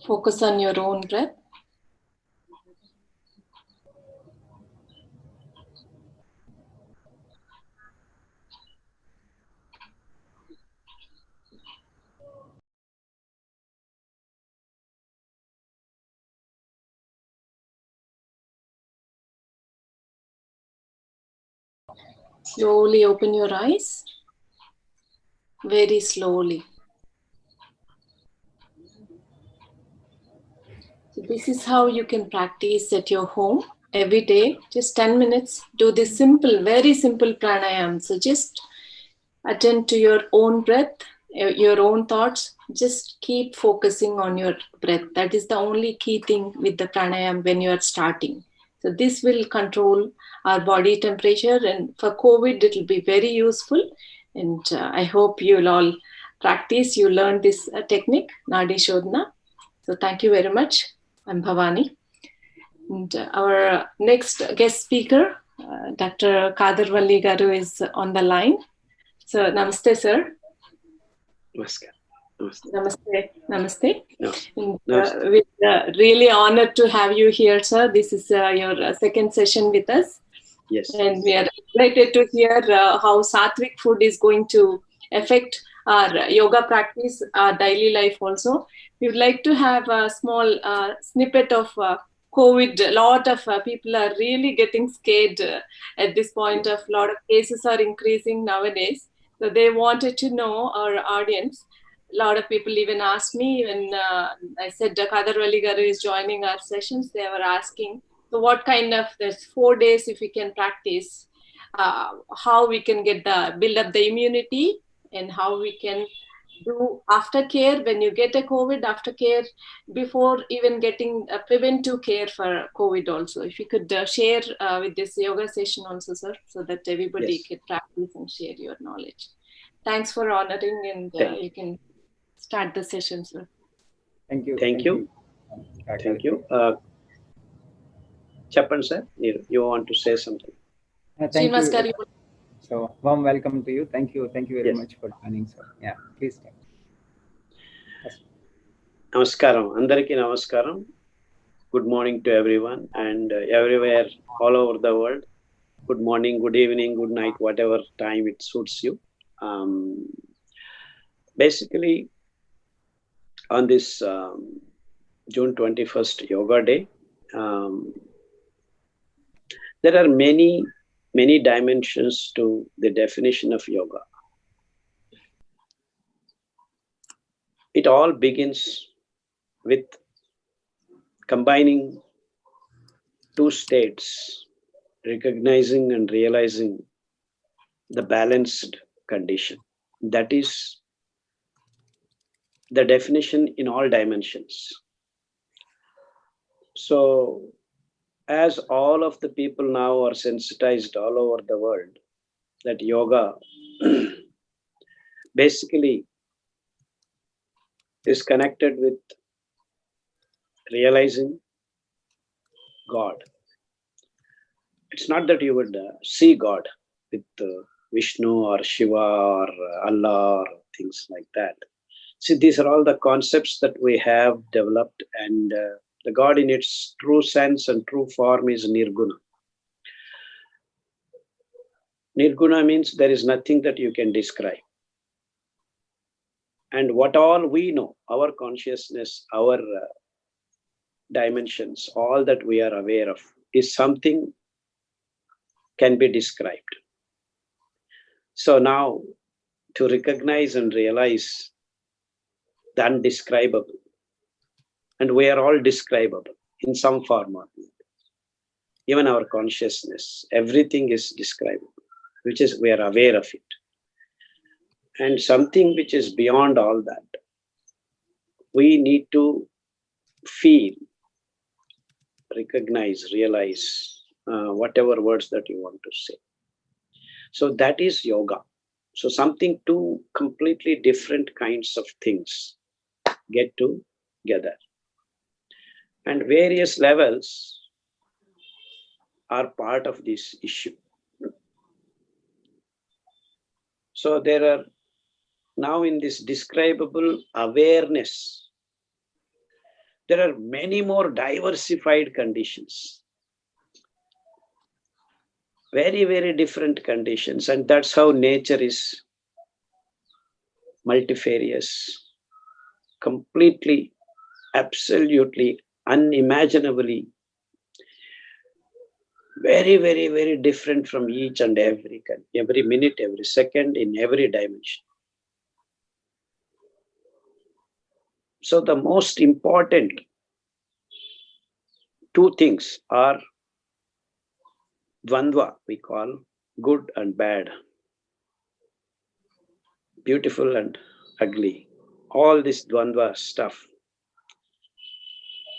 Focus on your own breath. Slowly open your eyes. Very slowly. So this is how you can practice at your home every day. Just 10 minutes. Do this simple, very simple pranayam. So just attend to your own breath, your own thoughts. Just keep focusing on your breath. That is the only key thing with the pranayam when you are starting. So this will control our body temperature, and for COVID it will be very useful. And I hope you'll all practice. You learn this technique, Nadi Shodhana. So thank you very much. I'm Bhavani. And our next guest speaker, Dr. Khadar Vali Garu, is on the line. So, namaste, sir. Namaskar. Namaste. Namaste. Namaste. We're really honored to have you here, sir. This is your second session with us. Yes. And we are excited to hear how sattvic food is going to affect our yoga practice, our daily life also. We would like to have a small snippet of COVID. A lot of people are really getting scared at this point. A lot of cases are increasing nowadays. So they wanted to know, our audience. A lot of people even asked me when I said Khadar Vali Garu is joining our sessions. They were asking, so what kind of, there's 4 days if we can practice, how we can get build up the immunity, and how we can do aftercare when you get a COVID, aftercare before even getting a preventive care for COVID also. If you could share with this yoga session also, sir, so that everybody Yes. could practice and share your knowledge. Thanks for honoring, and you can start the session, sir. Thank you. Thank you. Thank you. Chappan sir, you want to say something? Thank you. So warm welcome to you. Thank you. Thank you very much for joining, sir. Yeah, please start. Yes. Namaskaram. Andariki namaskaram. Good morning to everyone and everywhere, all over the world. Good morning, good evening, good night, whatever time it suits you. Basically, on this June 21st Yoga Day, there are many dimensions to the definition of yoga. It all begins with combining two states, recognizing and realizing the balanced condition. That is the definition in all dimensions. So, as all of the people now are sensitized all over the world, that yoga basically is connected with realizing God. It's not that you would see God with Vishnu or Shiva or Allah or things like that. See, these are all the concepts that we have developed, and the God in its true sense and true form is Nirguna. Nirguna means there is nothing that you can describe. And what all we know, our consciousness, our dimensions, all that we are aware of is something can be described. So now, to recognize and realize the undescribable, and we are all describable in some form or another. Even our consciousness, everything is describable, which is we are aware of it. And something which is beyond all that, we need to feel, recognize, realize, whatever words that you want to say. So that is yoga. So something, two completely different kinds of things get together. And various levels are part of this issue. So there are now in this describable awareness, There are many more diversified conditions. Very, very different conditions. And that's how nature is multifarious, completely, absolutely, unimaginably, very, very, very different from each and every minute, every second, in every dimension. So the most important two things are dvandva, we call good and bad, beautiful and ugly. All this dvandva stuff,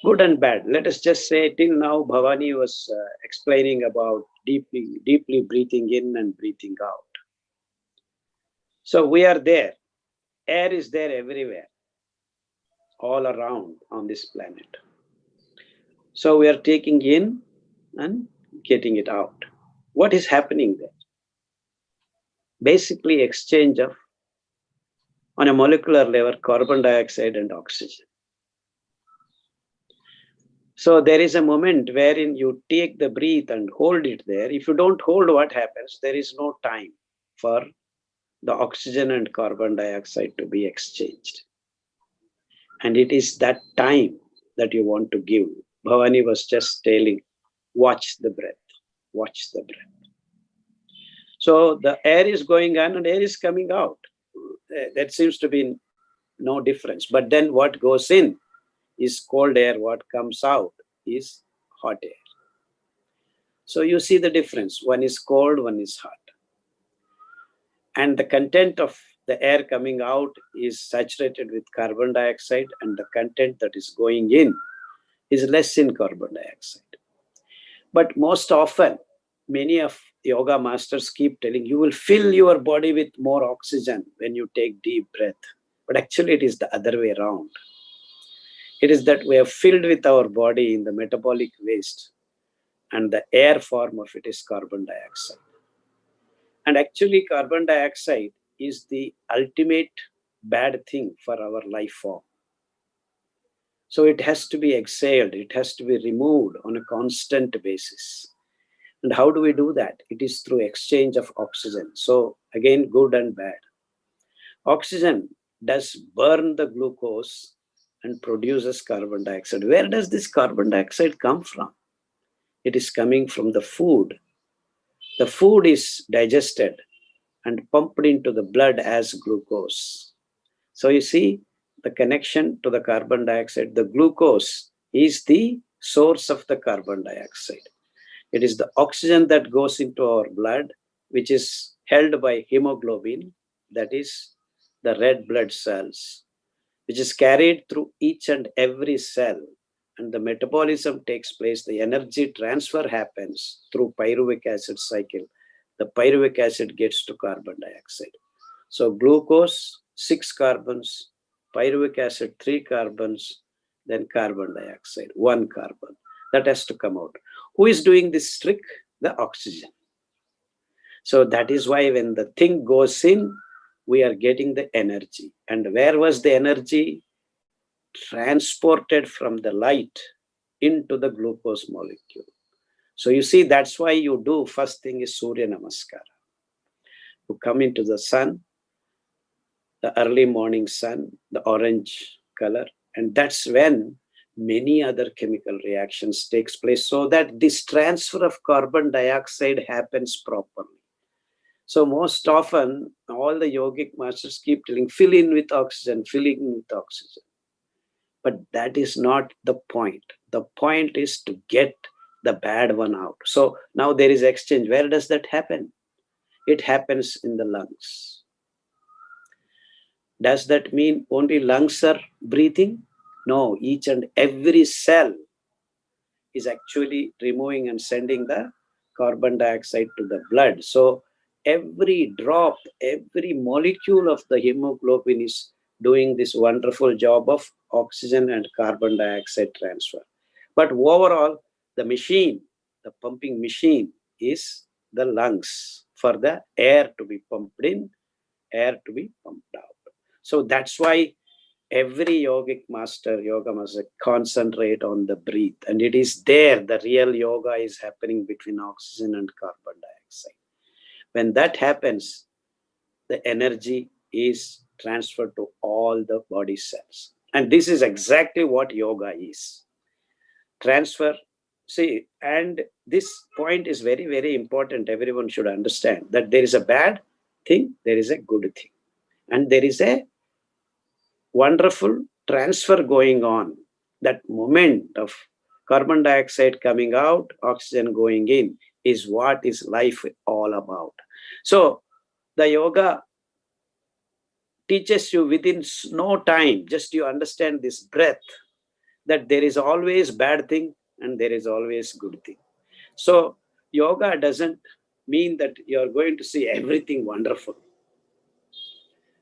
good and bad. Let us just say till now Bhavani was explaining about deeply breathing in and breathing out. So we are there. Air is there everywhere, all around on this planet. So we are taking in and getting it out. What is happening there? Basically exchange of, on a molecular level, carbon dioxide and oxygen. So there is a moment wherein you take the breath and hold it there. If you don't hold, what happens? There is no time for the oxygen and carbon dioxide to be exchanged. And it is that time that you want to give. Bhavani was just telling, watch the breath, watch the breath. So the air is going on and air is coming out. That seems to be no difference. But then what goes in is cold air, what comes out is hot air. So you see the difference. One is cold, one is hot. And the content of the air coming out is saturated with carbon dioxide, and the content that is going in is less in carbon dioxide. But most often, many of yoga masters keep telling you will fill your body with more oxygen when you take deep breath. But actually it is the other way around. It is that we are filled with our body in the metabolic waste, and the air form of it is carbon dioxide. And actually carbon dioxide is the ultimate bad thing for our life form. So it has to be exhaled, it has to be removed on a constant basis. And how do we do that? It is through exchange of oxygen. So again, good and bad. Oxygen does burn the glucose and produces carbon dioxide. Where does this carbon dioxide come from? It is coming from the food. The food is digested and pumped into the blood as glucose. So you see the connection to the carbon dioxide. The glucose is the source of the carbon dioxide. It is the oxygen that goes into our blood, which is held by hemoglobin, that is the red blood cells, which is carried through each and every cell. And the metabolism takes place, the energy transfer happens through pyruvic acid cycle. The pyruvic acid gets to carbon dioxide. So glucose, 6 carbons, pyruvic acid, 3 carbons, then carbon dioxide, 1 carbon. That has to come out. Who is doing this trick? The oxygen. So that is why when the thing goes in, we are getting the energy. And where was the energy? Transported from the light into the glucose molecule. So you see, that's why you do first thing is Surya Namaskara. You come into the sun, the early morning sun, the orange color, and that's when many other chemical reactions takes place so that this transfer of carbon dioxide happens properly. So most often, all the yogic masters keep telling, fill in with oxygen, fill in with oxygen. But that is not the point. The point is to get the bad one out. So now there is exchange. Where does that happen? It happens in the lungs. Does that mean only lungs are breathing? No, each and every cell is actually removing and sending the carbon dioxide to the blood. So every drop, every molecule of the hemoglobin is doing this wonderful job of oxygen and carbon dioxide transfer. But overall, the machine, the pumping machine is the lungs for the air to be pumped in, air to be pumped out. So that's why every yoga master concentrate on the breath, and it is there the real yoga is happening between oxygen and carbon dioxide. When that happens, the energy is transferred to all the body cells, and this is exactly what yoga is. Transfer. See, and this point is very, very important. Everyone should understand that there is a bad thing, there is a good thing, and there is a wonderful transfer going on. That moment of carbon dioxide coming out, oxygen going in, is what is life all about. So the yoga teaches you within no time, just you understand this breath, that there is always bad thing and there is always good thing. So yoga doesn't mean that you're going to see everything wonderful.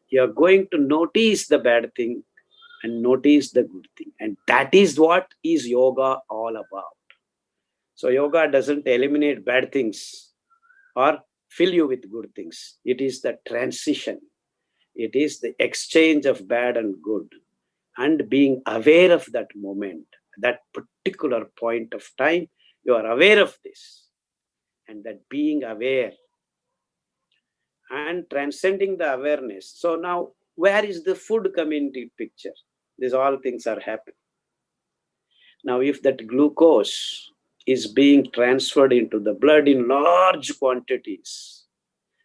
You're going to notice the bad thing and notice the good thing. And that is what is yoga all about. So yoga doesn't eliminate bad things or fill you with good things. It is the transition. It is the exchange of bad and good, and being aware of that moment, that particular point of time. You are aware of this, and that being aware and transcending the awareness. So now, where is the food coming into picture? These all things are happening. Now, if that glucose is being transferred into the blood in large quantities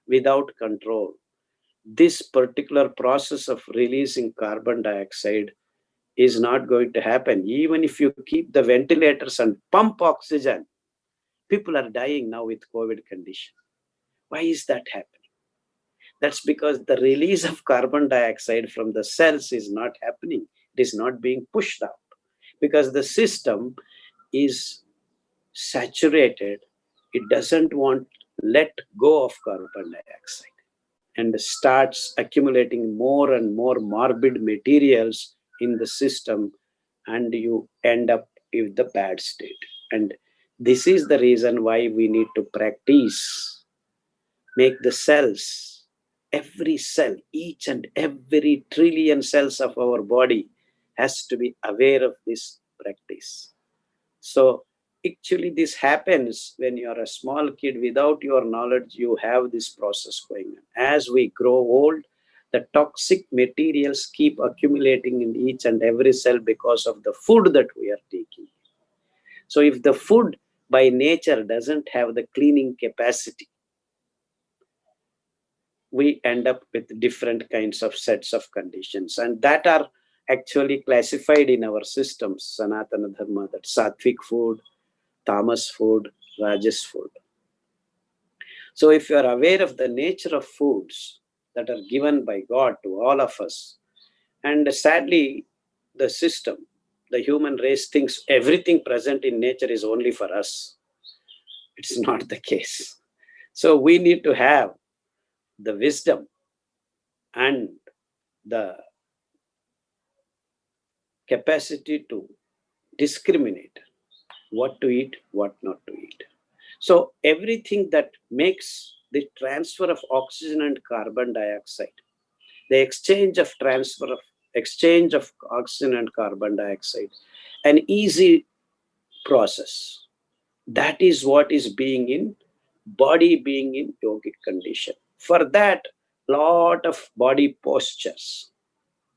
without control, this particular process of releasing carbon dioxide is not going to happen. Even if you keep the ventilators and pump oxygen, people are dying now with COVID condition. Why is that happening? That's because the release of carbon dioxide from the cells is not happening. It is not being pushed out because the system is saturated. It doesn't want to let go of carbon dioxide and starts accumulating more and more morbid materials in the system, and you end up with the bad state. And this is the reason why we need to practice, make the cells, every cell, each and every trillion cells of our body has to be aware of this practice. So actually this happens when you are a small kid. Without your knowledge, you have this process going on. As we grow old, the toxic materials keep accumulating in each and every cell because of the food that we are taking. So if the food by nature doesn't have the cleaning capacity, we end up with different kinds of sets of conditions, and that are actually classified in our systems, Sanatana Dharma, that sattvic food, tamas food, rajas food. So if you are aware of the nature of foods that are given by God to all of us, and sadly, the system, the human race thinks everything present in nature is only for us. It's not the case. So we need to have the wisdom and the capacity to discriminate what to eat, what not to eat. So everything that makes the transfer of oxygen and carbon dioxide, the exchange of oxygen and carbon dioxide, an easy process. That is what is being in body, being in yogic condition. For that, lot of body postures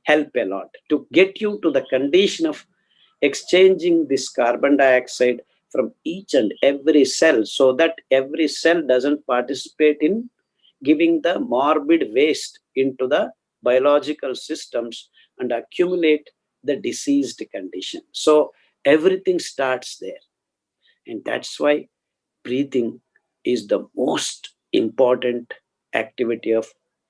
help a lot to get you to the condition of exchanging this carbon dioxide from each and every cell, so that every cell doesn't participate in giving the morbid waste into the biological systems and accumulate the diseased condition. So everything starts there. And that's why breathing is the most important activity of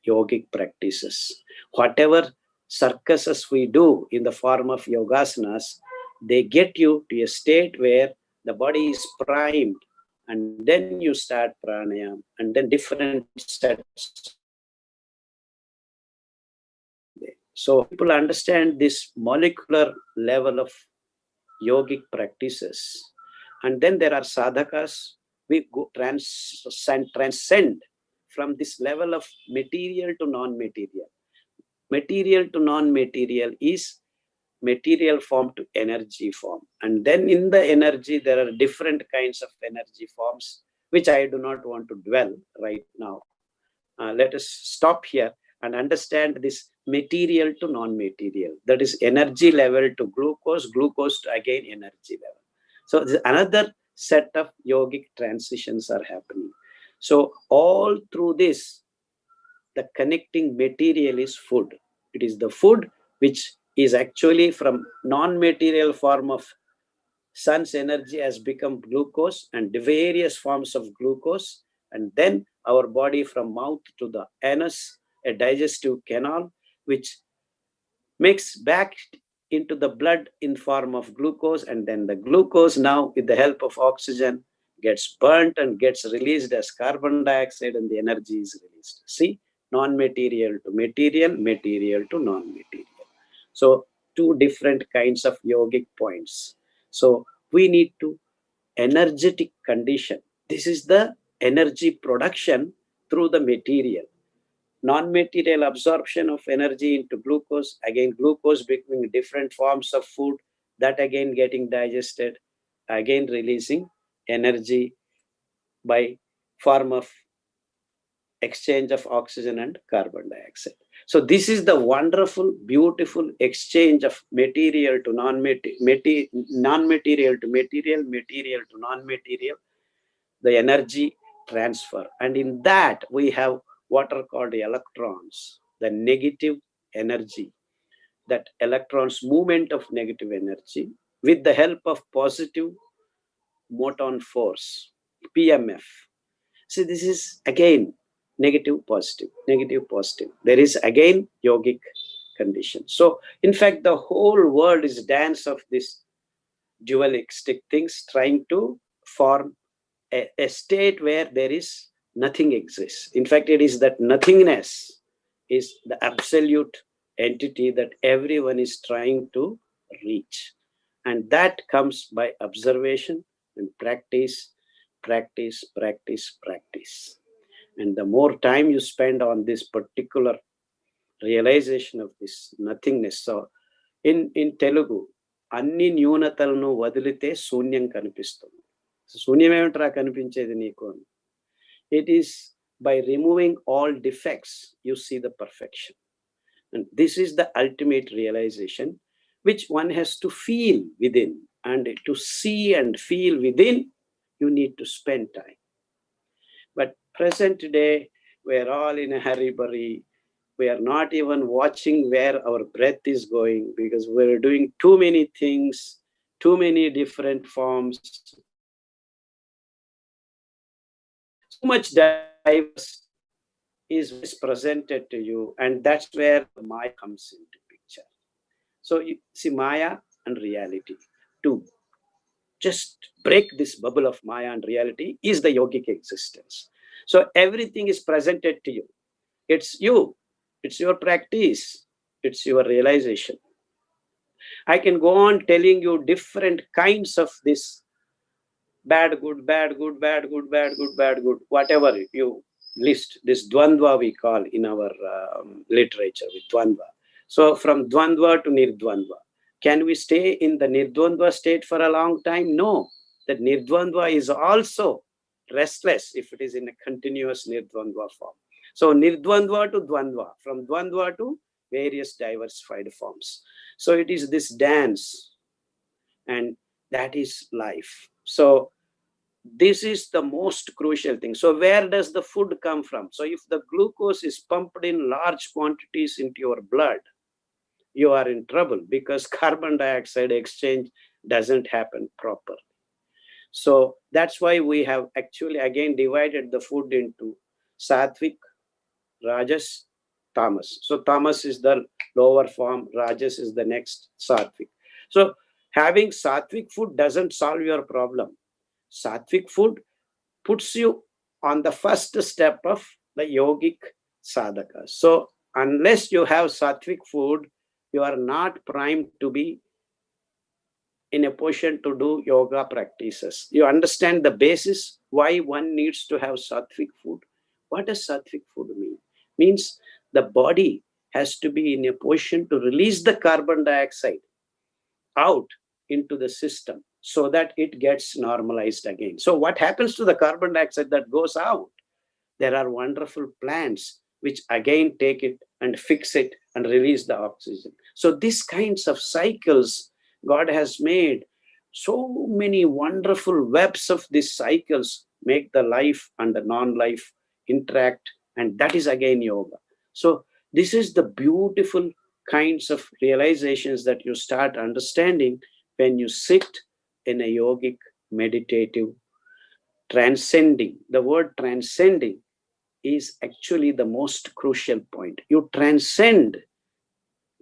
yogic practices. Whatever circuses we do in the form of yogasanas, they get you to a state where the body is primed, and then you start pranayam, and then different sets. So people understand this molecular level of yogic practices, and then there are sadhakas. We go transcend from this level of material to non-material. material to non-material is material form to energy form. And then in the energy, there are different kinds of energy forms, which I do not want to dwell right now. Let us stop here and understand this material to non-material. That is energy level to glucose, glucose to again energy level. So another set of yogic transitions are happening. So all through this, the connecting material is food. It is the food which is actually from non-material form of sun's energy has become glucose and the various forms of glucose. And then our body from mouth to the anus, a digestive canal, which makes back into the blood in form of glucose. And then the glucose now with the help of oxygen gets burnt and gets released as carbon dioxide and the energy is released. See, non-material to material, material to non-material. So two different kinds of yogic points. So we need to energetic condition. This is the energy production through the material. Non-material absorption of energy into glucose, again glucose becoming different forms of food, that again getting digested, again releasing energy by form of exchange of oxygen and carbon dioxide. So this is the wonderful, beautiful exchange of material to non-material to material, material to non-material, the energy transfer. And in that we have what are called electrons, the negative energy, that electrons movement of negative energy with the help of positive moton force, PMF. See, this is again negative, positive, negative, positive. There is again yogic condition. So in fact, the whole world is dance of this dualistic things, trying to form a state where there is nothing exists. In fact, it is that nothingness is the absolute entity that everyone is trying to reach. And that comes by observation and practice, practice, practice, practice. And the more time you spend on this particular realization of this nothingness. So in Telugu, అన్ని న్యూనతలను వదిలితే శూన్యం కనిపిస్తుంది. శూన్యం ఏమిట్రా కనిపించేది నీకు? It is by removing all defects, you see the perfection. And this is the ultimate realization, which one has to feel within. And to see and feel within, you need to spend time. But present day, we're all in a hurry-burry. We are not even watching where our breath is going because we're doing too many things, too many different forms. So much diverse is presented to you, and that's where Maya comes into picture. So you see Maya and reality. To just break this bubble of Maya and reality is the yogic existence. So everything is presented to you. It's you. It's your practice. It's your realization. I can go on telling you different kinds of this bad, good, bad, good, bad, good, bad, good, bad, good, whatever you list. This dvandva we call in our literature with dvandva. So from dvandva to nirdvandva. Can we stay in the nirdvandva state for a long time? No. That nirdvandva is also restless if it is in a continuous nirdvandva form. So nirdvandva to dvandva, from dvandva to various diversified forms. So it is this dance, and that is life. So this is the most crucial thing. So where does the food come from? So if the glucose is pumped in large quantities into your blood, you are in trouble because carbon dioxide exchange doesn't happen properly. So that's why we have actually again divided the food into sattvic, rajas, tamas. So tamas is the lower form, rajas is the next sattvic. So having sattvic food doesn't solve your problem. Sattvic food puts you on the first step of the yogic sadhaka. So unless you have sattvic food, you are not primed to be in a position to do yoga practices. You understand the basis why one needs to have sattvic food. What does sattvic food mean? Means the body has to be in a position to release the carbon dioxide out into the system so that it gets normalized again. So what happens to the carbon dioxide that goes out? There are wonderful plants which again take it and fix it and release the oxygen. So these kinds of cycles, God has made so many wonderful webs of these cycles, make the life and the non-life interact, and that is again yoga. So this is the beautiful kinds of realizations that you start understanding when you sit in a yogic, meditative, transcending. The word transcending is actually the most crucial point. You transcend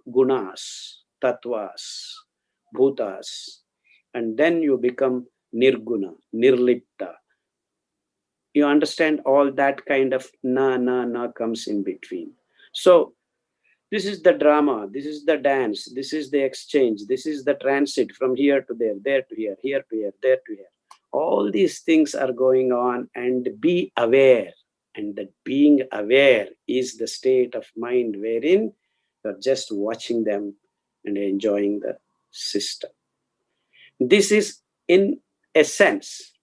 gunas, tattvas, bhutas, and then you become nirguna, nirlipta. You understand all that kind of na comes in between. So this is the drama, this is the dance, this is the exchange, this is the transit from here to there to here to here, there to here. All these things are going on, and be aware. And that being aware is the state of mind wherein you're just watching them and enjoying the system. This is, in essence,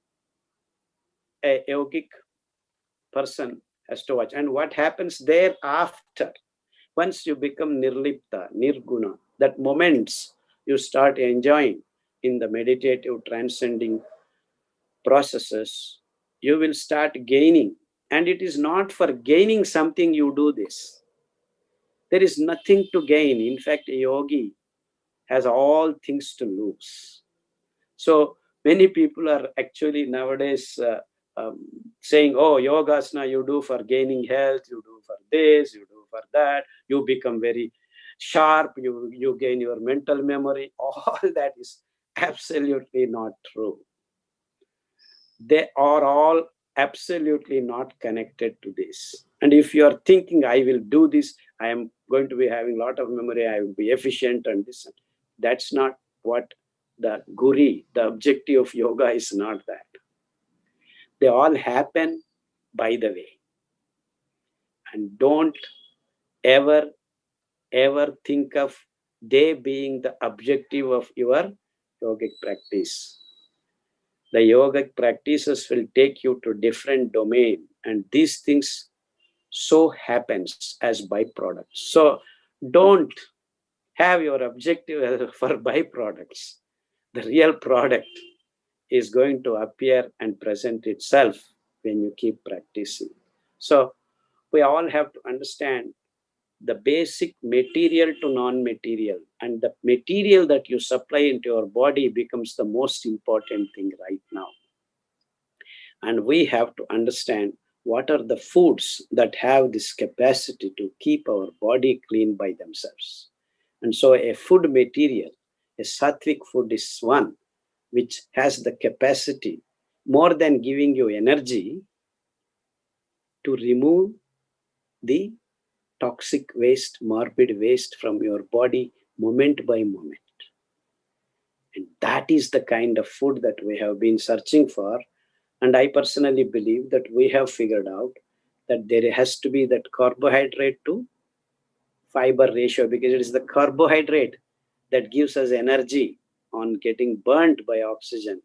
a yogic person has to watch. And what happens thereafter, once you become nirlipta, nirguna, that moments you start enjoying in the meditative transcending processes, you will start gaining. And it is not for gaining something you do this. There is nothing to gain. In fact, a yogi has all things to lose. So many people are actually nowadays saying, oh, yogasana you do for gaining health, you do for this, you do for that, you become very sharp, you gain your mental memory. All that is absolutely not true. They are all absolutely not connected to this. And if you are thinking, I will do this, I am going to be having a lot of memory, I will be efficient and this, that's not what the guri, the objective of yoga is not that. They all happen by the way. And don't ever think of they being the objective of your yogic practice. The yogic practices will take you to different domain, and these things so happens as byproducts. So don't have your objective for byproducts. The real product is going to appear and present itself when you keep practicing. So we all have to understand the basic material to non-material, and the material that you supply into your body becomes the most important thing right now. And we have to understand what are the foods that have this capacity to keep our body clean by themselves. And so a food material, a sattvic food is one which has the capacity, more than giving you energy, to remove the toxic waste, morbid waste from your body moment by moment. And that is the kind of food that we have been searching for. And I personally believe that we have figured out that there has to be that carbohydrate to fiber ratio, because it is the carbohydrate that gives us energy on getting burnt by oxygen,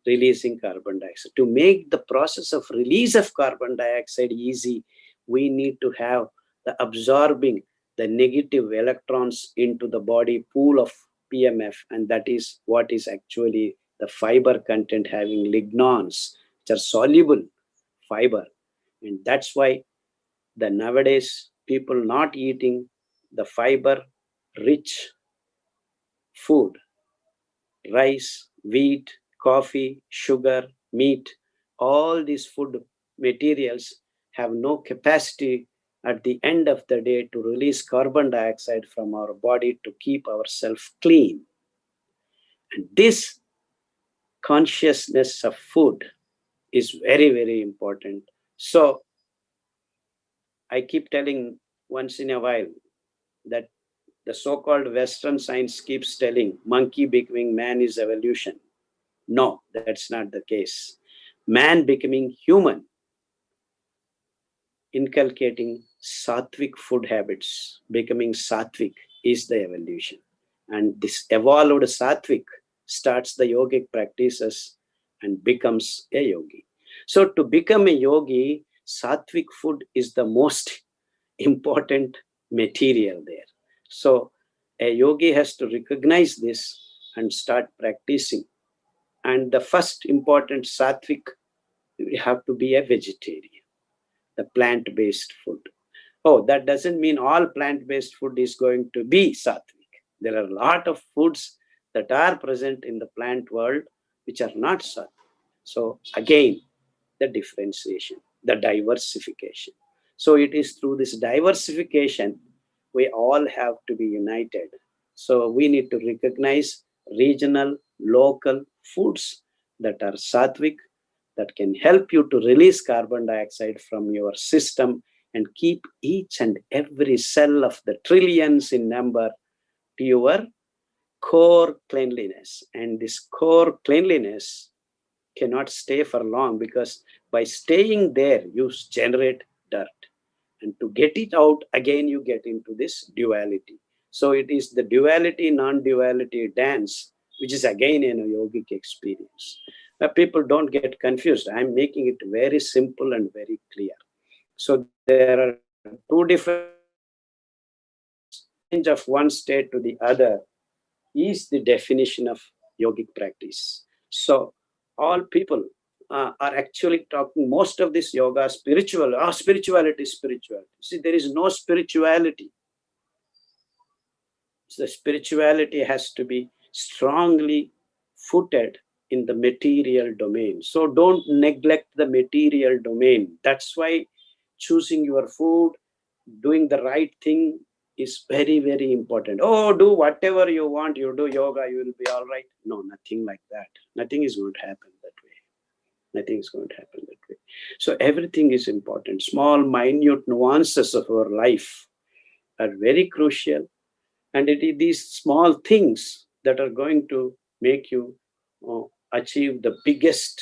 releasing carbon dioxide. To make the process of release of carbon dioxide easy, we need to have the absorbing the negative electrons into the body pool of PMF, and that is what is actually the fiber content having lignans, which are soluble fiber. And that's why the nowadays people not eating the fiber rich food, rice, wheat, coffee, sugar, meat, all these food materials have no capacity at the end of the day to release carbon dioxide from our body to keep ourselves clean. And this consciousness of food is very, very important. So I keep telling once in a while that the so-called Western science keeps telling monkey becoming man is evolution. No, that's not the case. Man becoming human inculcating sattvic food habits. Becoming sattvic is the evolution. And this evolved sattvic starts the yogic practices and becomes a yogi. So to become a yogi, sattvic food is the most important material there. So a yogi has to recognize this and start practicing. And the first important sattvic, you have to be a vegetarian, the plant-based food. Oh, that doesn't mean all plant-based food is going to be sattvic. There are a lot of foods that are present in the plant world which are not sattvic. So again, the differentiation, the diversification. So it is through this diversification, we all have to be united. So we need to recognize regional, local foods that are sattvic, that can help you to release carbon dioxide from your system and keep each and every cell of the trillions in number to your core cleanliness. And this core cleanliness cannot stay for long, because by staying there, you generate dirt. And to get it out, again, you get into this duality. So it is the duality, non-duality dance, which is again a yogic experience. People don't get confused. I'm making it very simple and very clear. So there are two different change of one state to the other is the definition of yogic practice. So all people are actually talking most of this yoga spiritual. Spirituality. See, there is no spirituality. So the spirituality has to be strongly footed in the material domain. So don't neglect the material domain. That's why choosing your food, doing the right thing is very, very important. Oh, do whatever you want, you do yoga, you will be all right. No, nothing like that. Nothing is going to happen that way. Nothing is going to happen that way. So everything is important. Small, minute nuances of our life are very crucial. And it is these small things that are going to make you achieve the biggest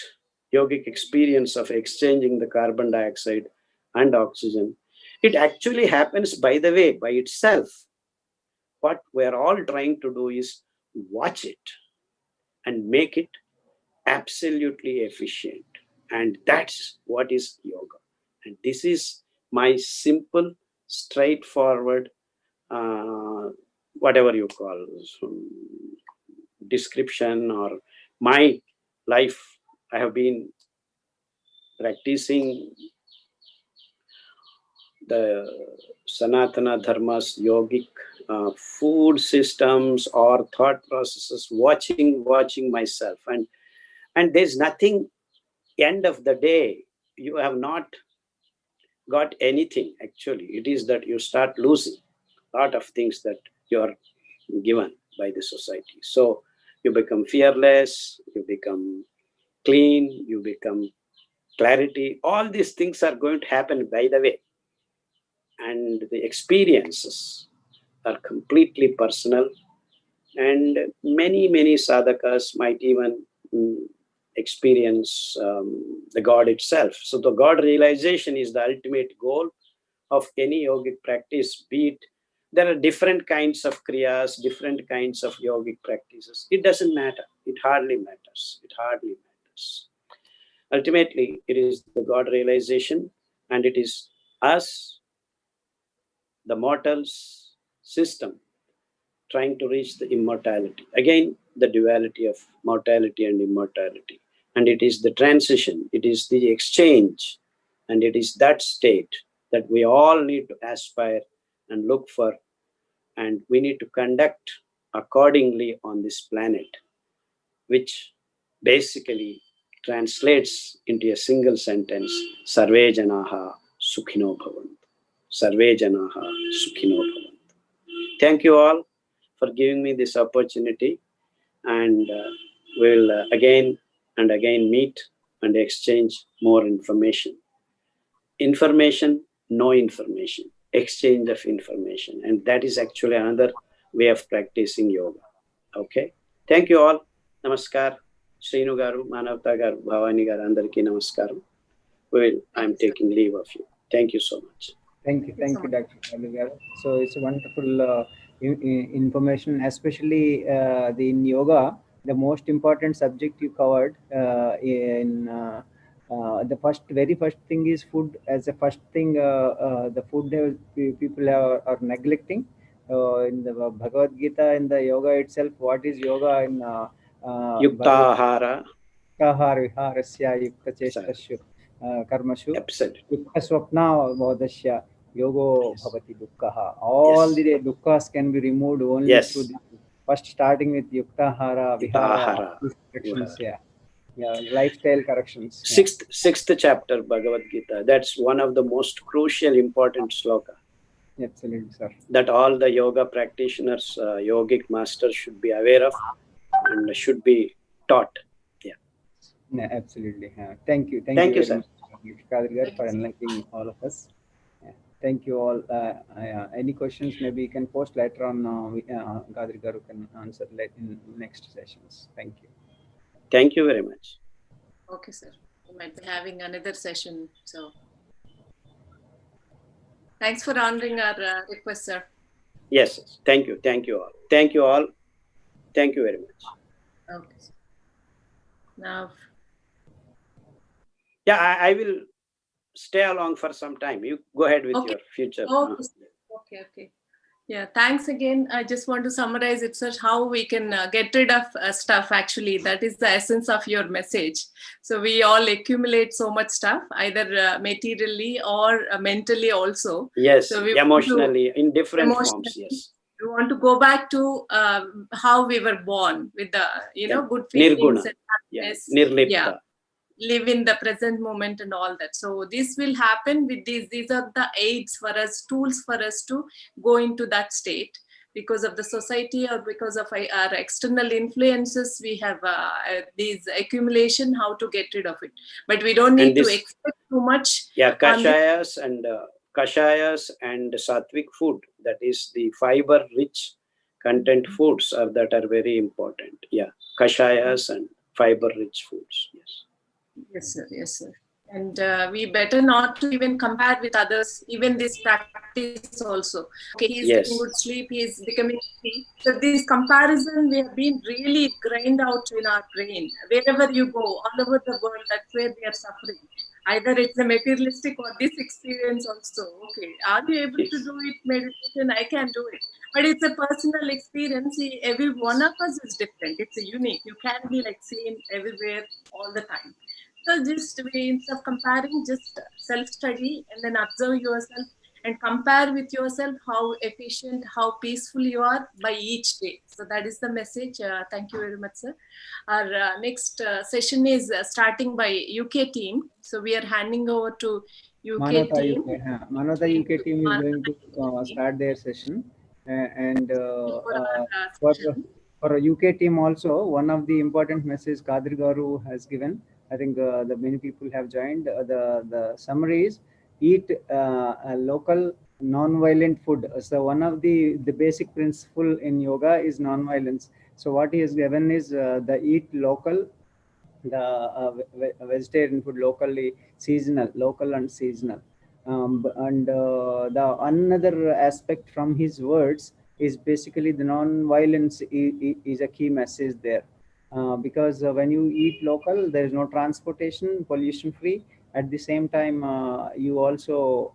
yogic experience of exchanging the carbon dioxide and oxygen. It actually happens, by the way, by itself. What we're all trying to do is watch it and make it absolutely efficient. And that's what is yoga. And this is my simple, straightforward, whatever you call description, or my life. I have been practicing the Sanatana Dharma's yogic food systems or thought processes, watching myself. And there's nothing, end of the day, you have not got anything actually. It is that you start losing a lot of things that you are given by the society. So you become fearless, you become clean, you become clarity. All these things are going to happen by the way. And the experiences are completely personal. And many sadhakas might even experience the God itself. So the God realization is the ultimate goal of any yogic practice, be it there are different kinds of kriyas, different kinds of yogic practices. It doesn't matter. It hardly matters. Ultimately, it is the God realization, and it is us, the mortals system, trying to reach the immortality. Again, the duality of mortality and immortality. And it is the transition, it is the exchange, and it is that state that we all need to aspire and look for. And we need to conduct accordingly on this planet, which basically translates into a single sentence: Sarve Janaha Sukhino Bhavantu. Sarve Janaha Sukhino Bhavantu. Thank you all for giving me this opportunity, and we'll again and again meet and exchange more information. Information, no information, exchange of information. And that is actually another way of practicing yoga. Okay. Thank you all. Namaskar. Srinu garu, Manavta garu, Bhavani garu, andariki namaskaram. I'm taking leave of you. Thank you so much. Thank you, Dr. Khadar. So it's a wonderful information, especially in yoga. The most important subject you covered the very first thing is food. As the first thing, the food people are neglecting. In the Bhagavad Gita, in the yoga itself, what is yoga in Yuktahara. Yuktahara viharasya yukta cheshtashu karmashu. Absolutely. Yukta swapna bodhasya yogo bhavati dukkha. All the dukkhas can be removed only through this. First starting with yuktahara vihara corrections. Lifestyle corrections. Sixth chapter Bhagavad Gita. That's one of the most crucial, important sloka. Absolutely, sir. That all the yoga practitioners, yogic masters should be aware of and should be taught. Absolutely. Thank you, sir. Khadar, for enlightening all of us. Thank you all. Any questions, maybe you can post later on. Khadar Garu can answer in next sessions. Thank you. Thank you very much. Okay, sir. We might be having another session. So thanks for honoring our request, sir. Yes. Thank you. Thank you all. Thank you all. Thank you very much. Okay. Now. Yeah, I will stay along for some time. You go ahead with your future. Okay. Yeah, thanks again. I just want to summarize it, sir, how we can get rid of stuff. Actually, that is the essence of your message. So we all accumulate so much stuff, either materially or mentally also. Yes, so emotionally, in different forms. Yes. We want to go back to how we were born with the, good feelings Nirguna. and happiness. Nirlipta. Live in the present moment and all that. So this will happen with these. These are the aids for us, tools for us to go into that state. Because of the society or because of our external influences, we have these accumulation, how to get rid of it. But we don't need to expect too much. Yeah, Kashayas and sattvic food, that is the fiber-rich content foods that are very important. Yeah, Kashayas and fiber-rich foods. Yes. Yes, sir. And we better not to even compare with others, even this practice also. Okay, he's getting good sleep, he's becoming free. So this comparison, we have been really grind out in our brain. Wherever you go, all over the world, that's where we are suffering. Either it's a materialistic or this experience also. Okay, are you able to do it, meditation? I can do it. But it's a personal experience. Every one of us is different. It's unique. You can't be like same everywhere all the time. So just instead of comparing, just self-study and then observe yourself and compare with yourself how efficient, how peaceful you are by each day. So that is the message. Thank you very much, sir. Our next session is starting by UK team. So we are handing over to UK team. Manota UK team is going to start their session. For a UK team also, one of the important messages Khadar Garu has given, I think the many people have joined. The summary is eat local non-violent food. So one of the basic principle in yoga is non-violence. So what he has given is the eat local, the vegetarian food locally, seasonal, local and seasonal. The another aspect from his words is basically the non-violence is a key message there. Because when you eat local, there is no transportation, pollution free. At the same time, you also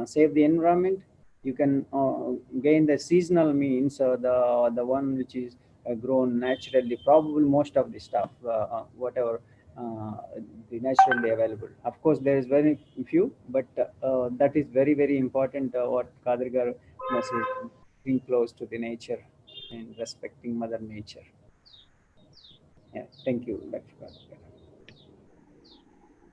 save the environment. You can gain the seasonal means, the one which is grown naturally, probably most of the stuff, whatever the naturally available. Of course, there is very few, but that is very, very important. What Khadar Garu message, being close to the nature and respecting Mother Nature. Yeah, thank you, Dr. Khadar.